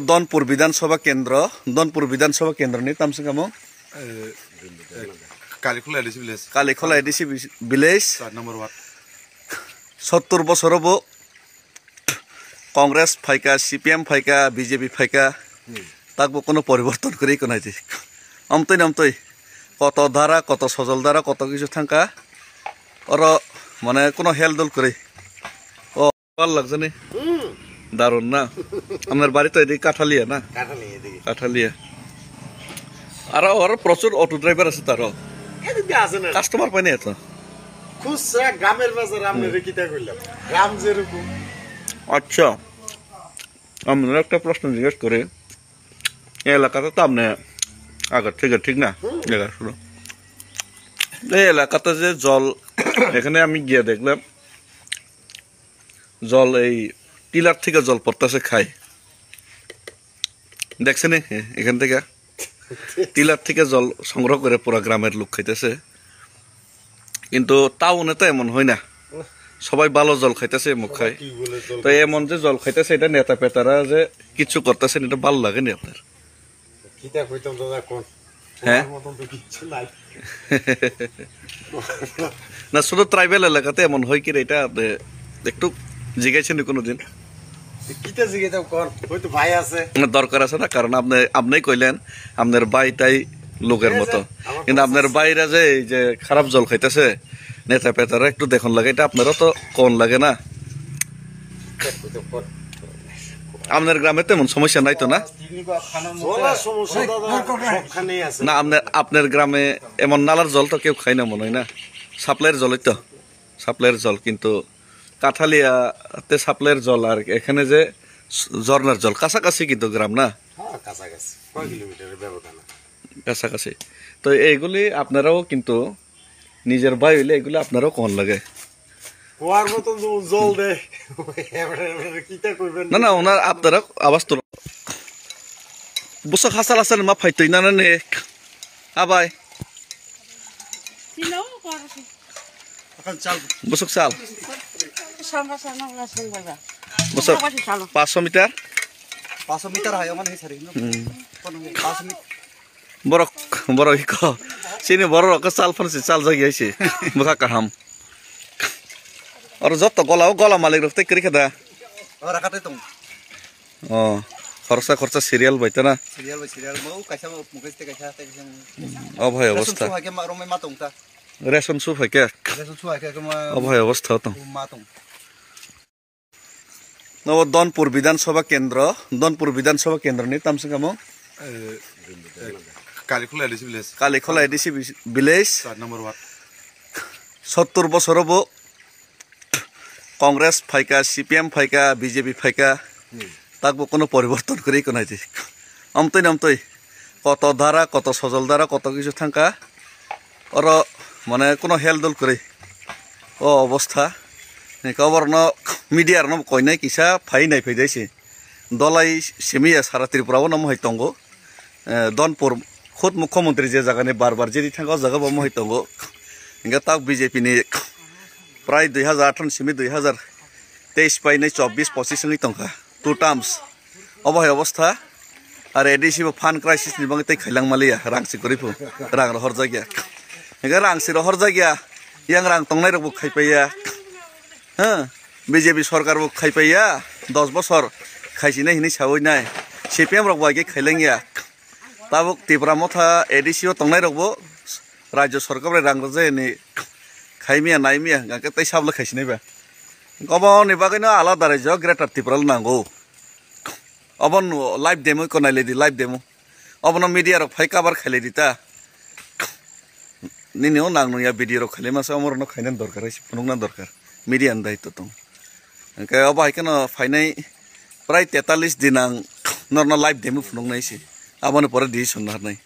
দনপুর বিধানসভা কেন্দ্রনি তামসিং কামো Kalikhola ADC village 70 বছর হবো কংগ্রেস ফাইকা সিপিএম ফাইকা বিজেপি ফাইকা তাকবো কোনো পরিবর্তন করেই কোনাই যে আমতই কত ধারা কত সজল ধারা কত কিছু থাকা ওর মানে কোনো হেলদোল করে ও ভালো লাগছে নি দারুণ না আপনার বাড়ি তো এদিকে কাঠালিয়া না কাঠালিয়া আর ওর প্রচুর অটো ড্রাইভার আছে তারও কাস্টমার পাই না এত খুচরা গ্রামের বাজার আপনাদের কিতা কইলাম গ্রাম যেরকম আচ্ছা আমরা একটা প্রশ্ন জিজ্ঞেস করে এই এলাকাতে তো আপনি আগে ঠিক না জায়গা শুনো এই এলাকাতে যে জল এখানে আমি গিয়ে দেখলাম জল এই টিলার থেকে জল পড়তেছে খাই দেখছেন এখান থেকে টিলার থেকে জল সংগ্রহ করে পুরা গ্রামের লোক খাইতেছে কিন্তু টাউনে তো এমন হয় না সবাই ভালো জল খাইতেছে মুখ খায় তো এমন যে জল খাইতেছে এটা নেতা পেতারা যে কিছু করতেছেন এটা ভালো লাগে নি আপনার হ্যাঁ না শুধু ট্রাইবেল এলাকাতে এমন হয় কি এটা একটু জিজ্ঞাসেন কোনোদিন দরকার আছে না কারণ আপনি কইলেন আপনার বাইটাই লোকের মতো কিন্তু আপনার বাইরে যে এই যে খারাপ জল খাইতেছে নেতা পেতারা একটু দেখুন লাগে এটা আপনারও তো কোন লাগে না আপনার গ্রামে তেমন সমস্যা নাই তো না না আপনার গ্রামে এমন নালার জল তো কেউ খাই না মনে হয় না সাপ্লাইয়ের জলই তো সাপ্লাইয়ের জল কিন্তু কাঠালিয়াতে সাপ্লাইয়ের জল আর এখানে যে ঝর্ণার জল কাছাকাছি কিন্তু গ্রাম না কাছাকাছি তো এইগুলি আপনারাও কিন্তু নিজের ভাই হইলে এগুলি আপনারাও কোন লাগে না না ওনার আপনারা আওয়াজ তো বুসক হাসাল হাসাল মা ফাইতই না নে আবাই বুসক চাল বুসক 500 মিটার হয় মানে বড় হিক সিনি বড় চাল ফলছে চাল জাগিয়েছে মুখা কাহাম আর যত গলা মালিক রক্তে করে খেদা ও খরচা সিরিয়াল বাইতে না অভয় অবস্থা রেশন সুপ হয় কে অভয় অবস্থা তো দনপুর বিধানসভা কেন্দ্র নি তামসিং কামো কালিখোলা এডিসি ভিলেজ 70 বছর হবো কংগ্রেস ফাইকা সিপিএম ফাইকা বিজেপি ফাইকা তাকবো কোনো পরিবর্তন করেই কোনাই যে আমতই কত ধারা কত সজল ধারা কত কিছু থাকা ওর মানে কোনো হেলদোল করে ও অবস্থা খবর ন মিডিয়ার নাম কই নাই কিসা ফাই নাই ফাইদাইছে দলাই সেমিয়া সারা ত্রিপুরাও নাম হইতঙ্গ দনপুর খুদ মুখ্যমন্ত্রী যে জায়গানে বারবার যেদি থাকা জায়গা বাম হইতঙ্গ ইনকা তাক বিজেপি নি প্রায় 2018 সিমি 2023 পাই নাই 24-25 সঙ্গে টঙ্কা 2 টার্মস অবহেয় অবস্থা আর এডিসি ফান্ড ক্রাইসিস নিবাং তাই খাইলাং মালিয়া রাংসি করিফু রাং রহর জায়গা ইনকা রাংসি রহর জায়গা ইয়াং রাং টংনাই রকম খাইপাইয়া হ্যাঁ বিজেপি সরকার খাইপাইয়া 10 বছর খাইছি নাই হিনি সাবই নাই সিপিএম রকম আগে খাইলাঙ্গিয়া তাবুক ত্রিপুরা মথা এডিসিও টংনাই রকম রাজ্য সরকার রাং রাজায়নি খাইমিয়া নাইমিয়া গাকে তাই সাবला খাইছি নাইবা গবন এবাগैनो আলাদা রাজ্য গ্রেটার ত্রিপুরা নাंगौ অবন লাইভ ডেমো কোনাইলে দি লাইভ ডেমো অবন মিডিয়া রক ফাই কভার খাইলে দিতা নিনিও নাंगनया ভিডিও রক খাইলে মাসে আমরনো খাইনান দরকার আছে পুনুনা দরকার মিডিয়ান দায়িত্ব তো কে অবাইকেনো ফাইনাই প্রায় 43 দিন আং নরনা লাইভ ডেমো ফুনুংনাইছি আবনে পরে দি শুননা নাই